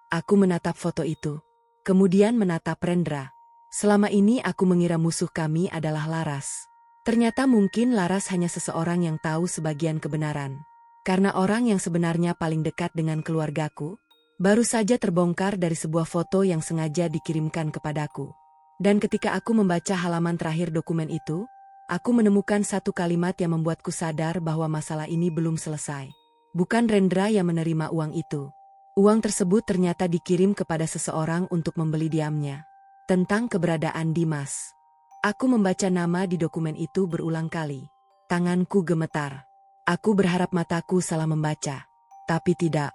Aku menatap foto itu. Kemudian menatap Rendra. Selama ini aku mengira musuh kami adalah Laras. Ternyata mungkin Laras hanya seseorang yang tahu sebagian kebenaran. Karena orang yang sebenarnya paling dekat dengan keluargaku, baru saja terbongkar dari sebuah foto yang sengaja dikirimkan kepadaku. Dan ketika aku membaca halaman terakhir dokumen itu, aku menemukan satu kalimat yang membuatku sadar bahwa masalah ini belum selesai. Bukan Rendra yang menerima uang itu. Uang tersebut ternyata dikirim kepada seseorang untuk membeli diamnya. Tentang keberadaan Dimas. Aku membaca nama di dokumen itu berulang kali. Tanganku gemetar. Aku berharap mataku salah membaca. Tapi tidak.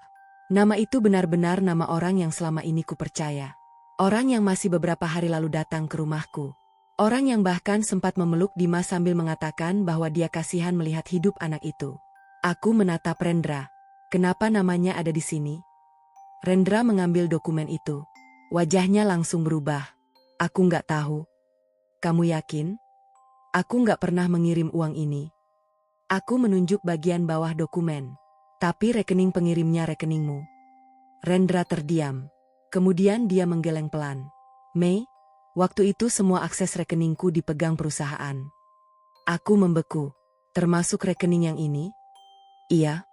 Nama itu benar-benar nama orang yang selama ini kupercaya. Orang yang masih beberapa hari lalu datang ke rumahku. Orang yang bahkan sempat memeluk Dimas sambil mengatakan bahwa dia kasihan melihat hidup anak itu. Aku menatap Rendra. Kenapa namanya ada di sini? Rendra mengambil dokumen itu. Wajahnya langsung berubah. Aku nggak tahu. Kamu yakin? Aku nggak pernah mengirim uang ini. Aku menunjuk bagian bawah dokumen. Tapi rekening pengirimnya rekeningmu. Rendra terdiam. Kemudian dia menggeleng pelan. Mei? Waktu itu semua akses rekeningku dipegang perusahaan. Aku membeku. Termasuk rekening yang ini? Iya.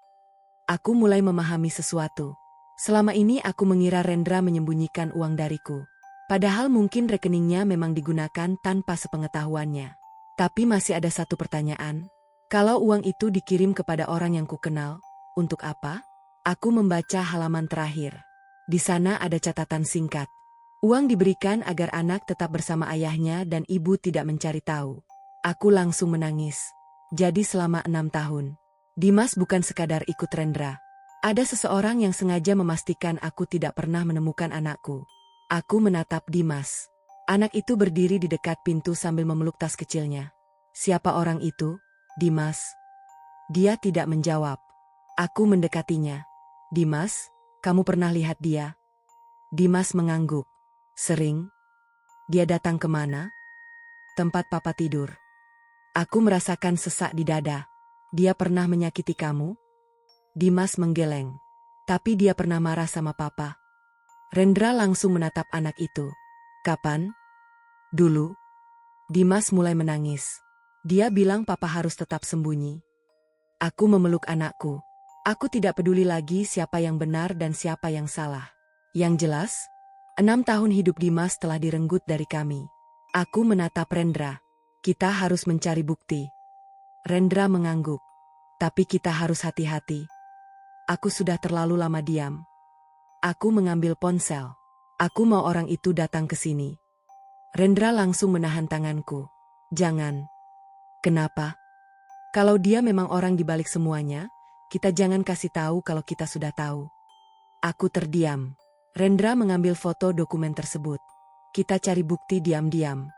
Aku mulai memahami sesuatu. Selama ini aku mengira Rendra menyembunyikan uang dariku. Padahal mungkin rekeningnya memang digunakan tanpa sepengetahuannya. Tapi masih ada satu pertanyaan. Kalau uang itu dikirim kepada orang yang kukenal, untuk apa? Aku membaca halaman terakhir. Di sana ada catatan singkat. Uang diberikan agar anak tetap bersama ayahnya dan ibu tidak mencari tahu. Aku langsung menangis. Jadi selama 6 tahun, Dimas bukan sekadar ikut Rendra. Ada seseorang yang sengaja memastikan aku tidak pernah menemukan anakku. Aku menatap Dimas. Anak itu berdiri di dekat pintu sambil memeluk tas kecilnya. Siapa orang itu, Dimas? Dia tidak menjawab. Aku mendekatinya. Dimas, kamu pernah lihat dia? Dimas mengangguk. Sering. Dia datang kemana? Tempat papa tidur. Aku merasakan sesak di dada. Dia pernah menyakiti kamu? Dimas menggeleng. Tapi dia pernah marah sama papa. Rendra langsung menatap anak itu. Kapan? Dulu. Dimas mulai menangis. Dia bilang papa harus tetap sembunyi. Aku memeluk anakku. Aku tidak peduli lagi siapa yang benar dan siapa yang salah. Yang jelas, 6 tahun hidup Dimas telah direnggut dari kami. Aku menatap Rendra. Kita harus mencari bukti. Rendra mengangguk. Tapi kita harus hati-hati. Aku sudah terlalu lama diam. Aku mengambil ponsel. Aku mau orang itu datang ke sini. Rendra langsung menahan tanganku. Jangan. Kenapa? Kalau dia memang orang di balik semuanya, kita jangan kasih tahu kalau kita sudah tahu. Aku terdiam. Rendra mengambil foto dokumen tersebut. Kita cari bukti diam-diam.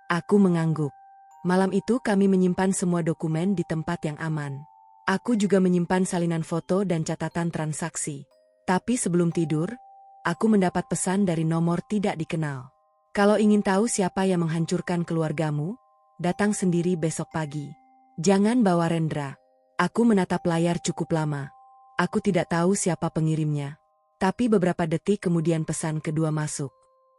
Aku mengangguk. Malam itu kami menyimpan semua dokumen di tempat yang aman. Aku juga menyimpan salinan foto dan catatan transaksi. Tapi sebelum tidur, aku mendapat pesan dari nomor tidak dikenal. Kalau ingin tahu siapa yang menghancurkan keluargamu, datang sendiri besok pagi. Jangan bawa Rendra. Aku menatap layar cukup lama. Aku tidak tahu siapa pengirimnya. Tapi beberapa detik kemudian pesan kedua masuk.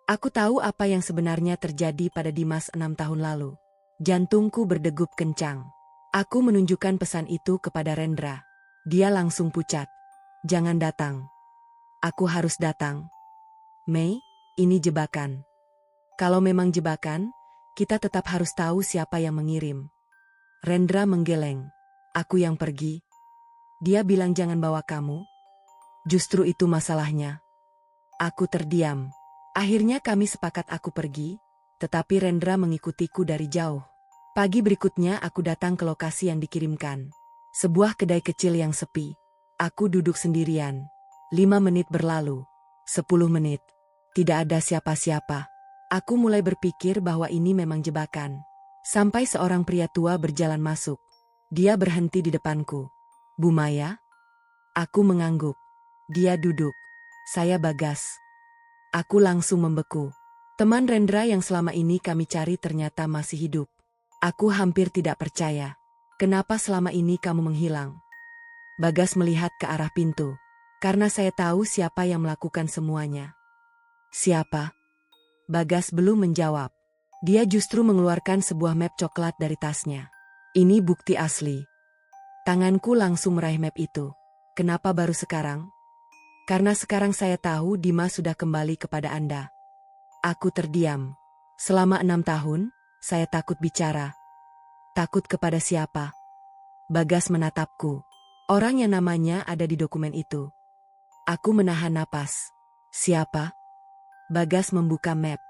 Aku tahu apa yang sebenarnya terjadi pada Dimas 6 tahun lalu. Jantungku berdegup kencang. Aku menunjukkan pesan itu kepada Rendra. Dia langsung pucat. Jangan datang. Aku harus datang. Mei, ini jebakan. Kalau memang jebakan, kita tetap harus tahu siapa yang mengirim. Rendra menggeleng. Aku yang pergi. Dia bilang jangan bawa kamu. Justru itu masalahnya. Aku terdiam. Akhirnya kami sepakat aku pergi, tetapi Rendra mengikutiku dari jauh. Pagi berikutnya aku datang ke lokasi yang dikirimkan. Sebuah kedai kecil yang sepi. Aku duduk sendirian. 5 menit berlalu. 10 menit. Tidak ada siapa-siapa. Aku mulai berpikir bahwa ini memang jebakan. Sampai seorang pria tua berjalan masuk. Dia berhenti di depanku. Bu Maya? Aku mengangguk. Dia duduk. Saya Bagas. Aku langsung membeku. Teman Rendra yang selama ini kami cari ternyata masih hidup. Aku hampir tidak percaya. Kenapa selama ini kamu menghilang? Bagas melihat ke arah pintu. Karena saya tahu siapa yang melakukan semuanya. Siapa? Bagas belum menjawab. Dia justru mengeluarkan sebuah map coklat dari tasnya. Ini bukti asli. Tanganku langsung meraih map itu. Kenapa baru sekarang? Karena sekarang saya tahu Dimas sudah kembali kepada Anda. Aku terdiam. Selama 6 tahun, saya takut bicara. Takut kepada siapa? Bagas menatapku. Orang yang namanya ada di dokumen itu. Aku menahan napas. Siapa? Bagas membuka map.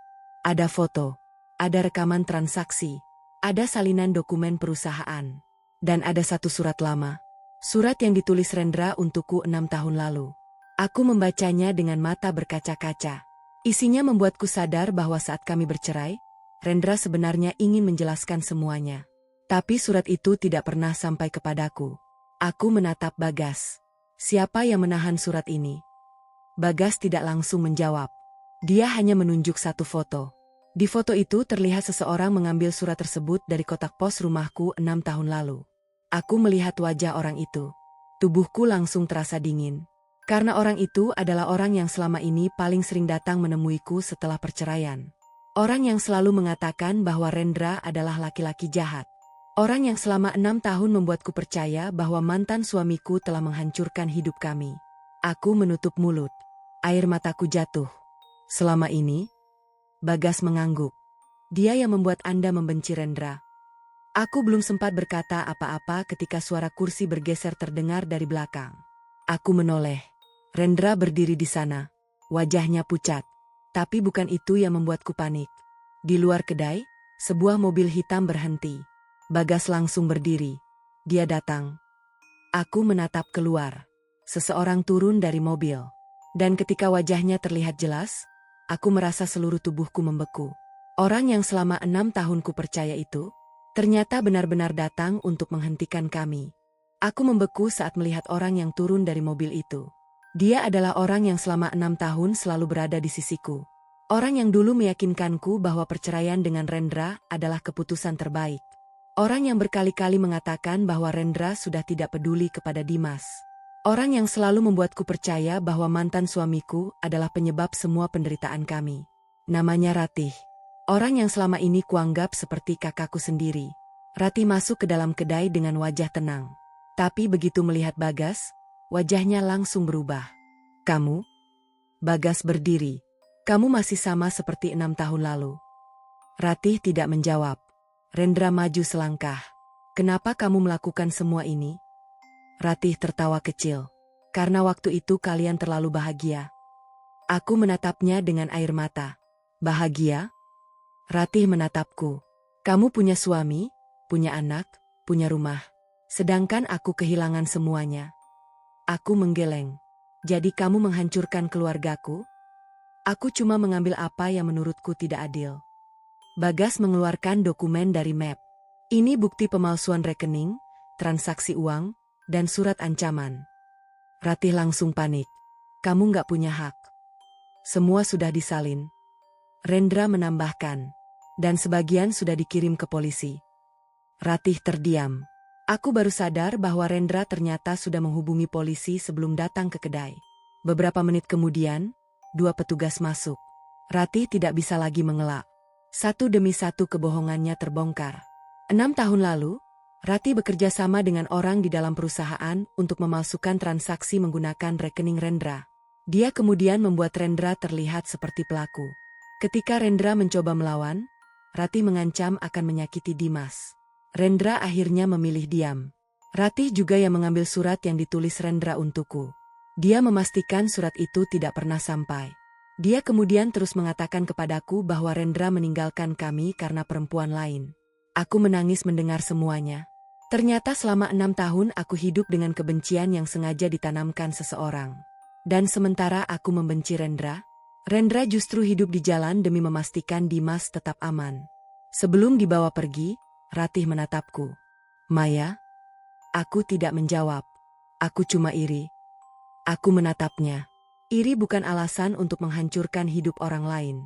Ada foto. Ada rekaman transaksi. Ada salinan dokumen perusahaan. Dan ada satu surat lama. Surat yang ditulis Rendra untukku 6 tahun lalu. Aku membacanya dengan mata berkaca-kaca. Isinya membuatku sadar bahwa saat kami bercerai, Rendra sebenarnya ingin menjelaskan semuanya. Tapi surat itu tidak pernah sampai kepadaku. Aku menatap Bagas. Siapa yang menahan surat ini? Bagas tidak langsung menjawab. Dia hanya menunjuk satu foto. Di foto itu terlihat seseorang mengambil surat tersebut dari kotak pos rumahku 6 tahun lalu. Aku melihat wajah orang itu. Tubuhku langsung terasa dingin. Karena orang itu adalah orang yang selama ini paling sering datang menemuiku setelah perceraian. Orang yang selalu mengatakan bahwa Rendra adalah laki-laki jahat. Orang yang selama 6 tahun membuatku percaya bahwa mantan suamiku telah menghancurkan hidup kami. Aku menutup mulut. Air mataku jatuh. Selama ini, Bagas mengangguk. Dia yang membuat Anda membenci Rendra. Aku belum sempat berkata apa-apa ketika suara kursi bergeser terdengar dari belakang. Aku menoleh. Rendra berdiri di sana. Wajahnya pucat. Tapi bukan itu yang membuatku panik. Di luar kedai, sebuah mobil hitam berhenti. Bagas langsung berdiri. Dia datang. Aku menatap keluar. Seseorang turun dari mobil. Dan ketika wajahnya terlihat jelas, aku merasa seluruh tubuhku membeku. Orang yang selama 6 tahunku percaya itu, ternyata benar-benar datang untuk menghentikan kami. Aku membeku saat melihat orang yang turun dari mobil itu. Dia adalah orang yang selama 6 tahun selalu berada di sisiku. Orang yang dulu meyakinkanku bahwa perceraian dengan Rendra adalah keputusan terbaik. Orang yang berkali-kali mengatakan bahwa Rendra sudah tidak peduli kepada Dimas. Orang yang selalu membuatku percaya bahwa mantan suamiku adalah penyebab semua penderitaan kami. Namanya Ratih. Orang yang selama ini kuanggap seperti kakakku sendiri. Ratih masuk ke dalam kedai dengan wajah tenang. Tapi begitu melihat Bagas, wajahnya langsung berubah. Kamu? Bagas berdiri. Kamu masih sama seperti 6 tahun lalu. Ratih tidak menjawab. Rendra maju selangkah. Kenapa kamu melakukan semua ini? Ratih tertawa kecil. Karena waktu itu kalian terlalu bahagia. Aku menatapnya dengan air mata. Bahagia? Ratih menatapku. Kamu punya suami, punya anak, punya rumah. Sedangkan aku kehilangan semuanya. Aku menggeleng. Jadi kamu menghancurkan keluargaku? Aku cuma mengambil apa yang menurutku tidak adil. Bagas mengeluarkan dokumen dari map. Ini bukti pemalsuan rekening, transaksi uang, dan surat ancaman. Ratih langsung panik. Kamu nggak punya hak. Semua sudah disalin. Rendra menambahkan. Dan sebagian sudah dikirim ke polisi. Ratih terdiam. Aku baru sadar bahwa Rendra ternyata sudah menghubungi polisi sebelum datang ke kedai. Beberapa menit kemudian, 2 petugas masuk. Ratih tidak bisa lagi mengelak. Satu demi satu kebohongannya terbongkar. 6 tahun lalu, Ratih bekerja sama dengan orang di dalam perusahaan untuk memalsukan transaksi menggunakan rekening Rendra. Dia kemudian membuat Rendra terlihat seperti pelaku. Ketika Rendra mencoba melawan, Ratih mengancam akan menyakiti Dimas. Rendra akhirnya memilih diam. Ratih juga yang mengambil surat yang ditulis Rendra untukku. Dia memastikan surat itu tidak pernah sampai. Dia kemudian terus mengatakan kepadaku bahwa Rendra meninggalkan kami karena perempuan lain. Aku menangis mendengar semuanya. Ternyata selama 6 tahun aku hidup dengan kebencian yang sengaja ditanamkan seseorang. Dan sementara aku membenci Rendra, Rendra justru hidup di jalan demi memastikan Dimas tetap aman. Sebelum dibawa pergi, Ratih menatapku. Maya? Aku tidak menjawab. Aku cuma iri. Aku menatapnya. Iri bukan alasan untuk menghancurkan hidup orang lain.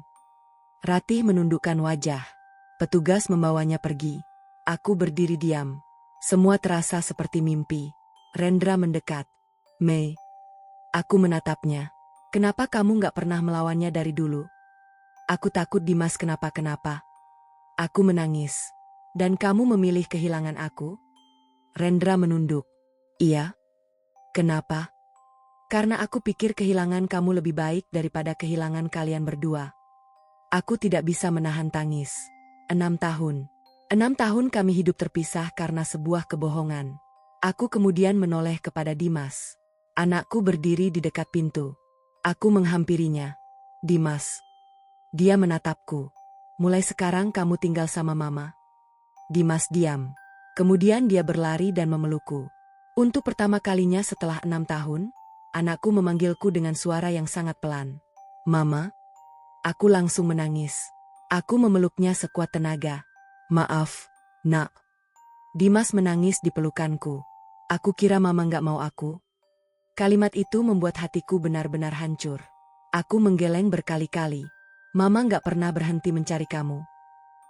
Ratih menundukkan wajah. Petugas membawanya pergi. Aku berdiri diam. Semua terasa seperti mimpi. Rendra mendekat. Mei. Aku menatapnya. Kenapa kamu gak pernah melawannya dari dulu? Aku takut Dimas kenapa-kenapa. Aku menangis. Dan kamu memilih kehilangan aku? Rendra menunduk. Iya. Kenapa? Karena aku pikir kehilangan kamu lebih baik daripada kehilangan kalian berdua. Aku tidak bisa menahan tangis. 6 tahun. 6 tahun kami hidup terpisah karena sebuah kebohongan. Aku kemudian menoleh kepada Dimas. Anakku berdiri di dekat pintu. Aku menghampirinya. Dimas. Dia menatapku. Mulai sekarang kamu tinggal sama Mama. Dimas diam. Kemudian dia berlari dan memelukku. Untuk pertama kalinya setelah 6 tahun, anakku memanggilku dengan suara yang sangat pelan. Mama. Aku langsung menangis. Aku memeluknya sekuat tenaga. Maaf, Nak. Dimas menangis di pelukanku. Aku kira Mama gak mau aku. Kalimat itu membuat hatiku benar-benar hancur. Aku menggeleng berkali-kali. Mama gak pernah berhenti mencari kamu.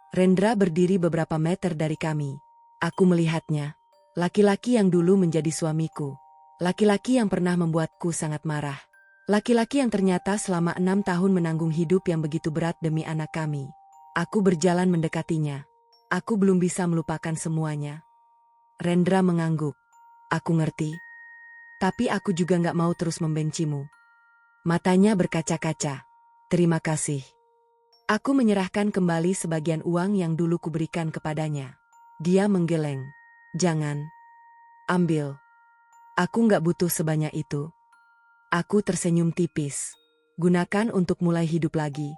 Rendra berdiri beberapa meter dari kami. Aku melihatnya. Laki-laki yang dulu menjadi suamiku. Laki-laki yang pernah membuatku sangat marah. Laki-laki yang ternyata selama 6 tahun menanggung hidup yang begitu berat demi anak kami. Aku berjalan mendekatinya. Aku belum bisa melupakan semuanya. Rendra mengangguk. Aku ngerti. Tapi aku juga gak mau terus membencimu. Matanya berkaca-kaca. Terima kasih. Aku menyerahkan kembali sebagian uang yang dulu kuberikan kepadanya. Dia menggeleng. Jangan. Ambil. Aku gak butuh sebanyak itu. Aku tersenyum tipis. Gunakan untuk mulai hidup lagi.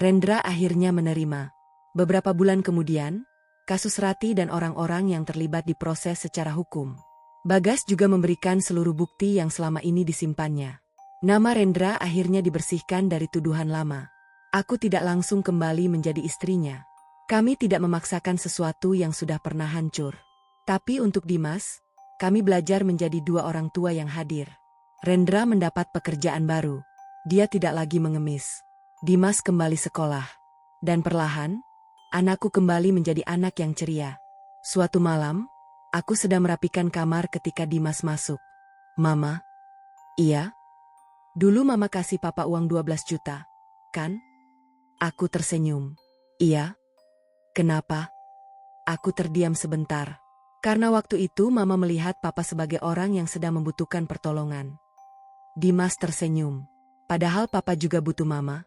Rendra akhirnya menerima. Beberapa bulan kemudian, kasus Ratih dan orang-orang yang terlibat diproses secara hukum. Bagas juga memberikan seluruh bukti yang selama ini disimpannya. Nama Rendra akhirnya dibersihkan dari tuduhan lama. Aku tidak langsung kembali menjadi istrinya. Kami tidak memaksakan sesuatu yang sudah pernah hancur. Tapi untuk Dimas, kami belajar menjadi 2 orang tua yang hadir. Rendra mendapat pekerjaan baru. Dia tidak lagi mengemis. Dimas kembali sekolah. Dan perlahan, anakku kembali menjadi anak yang ceria. Suatu malam, aku sedang merapikan kamar ketika Dimas masuk. Mama? Iya? Dulu Mama kasih Papa uang 12 juta, kan? Aku tersenyum. Iya? Kenapa? Aku terdiam sebentar. Karena waktu itu Mama melihat Papa sebagai orang yang sedang membutuhkan pertolongan. Dimas tersenyum. Padahal Papa juga butuh Mama.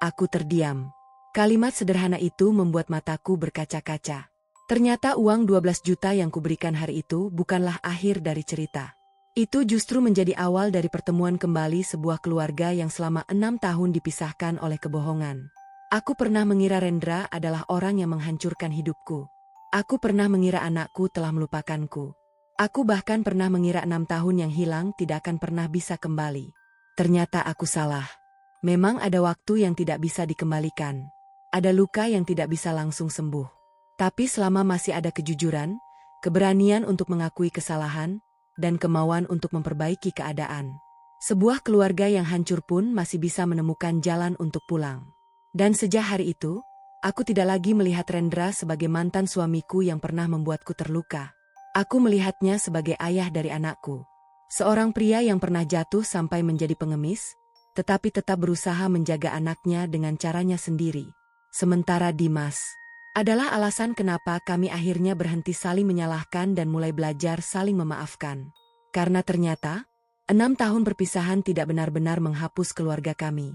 Aku terdiam. Kalimat sederhana itu membuat mataku berkaca-kaca. Ternyata uang 12 juta yang kuberikan hari itu bukanlah akhir dari cerita. Itu justru menjadi awal dari pertemuan kembali sebuah keluarga yang selama 6 tahun dipisahkan oleh kebohongan. Aku pernah mengira Rendra adalah orang yang menghancurkan hidupku. Aku pernah mengira anakku telah melupakanku. Aku bahkan pernah mengira 6 tahun yang hilang tidak akan pernah bisa kembali. Ternyata aku salah. Memang ada waktu yang tidak bisa dikembalikan. Ada luka yang tidak bisa langsung sembuh. Tapi selama masih ada kejujuran, keberanian untuk mengakui kesalahan, dan kemauan untuk memperbaiki keadaan, sebuah keluarga yang hancur pun masih bisa menemukan jalan untuk pulang. Dan sejak hari itu, aku tidak lagi melihat Rendra sebagai mantan suamiku yang pernah membuatku terluka. Aku melihatnya sebagai ayah dari anakku. Seorang pria yang pernah jatuh sampai menjadi pengemis, tetapi tetap berusaha menjaga anaknya dengan caranya sendiri. Sementara Dimas adalah alasan kenapa kami akhirnya berhenti saling menyalahkan dan mulai belajar saling memaafkan. Karena ternyata, 6 tahun perpisahan tidak benar-benar menghapus keluarga kami.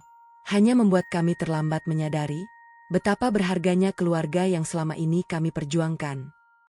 Hanya membuat kami terlambat menyadari betapa berharganya keluarga yang selama ini kami perjuangkan.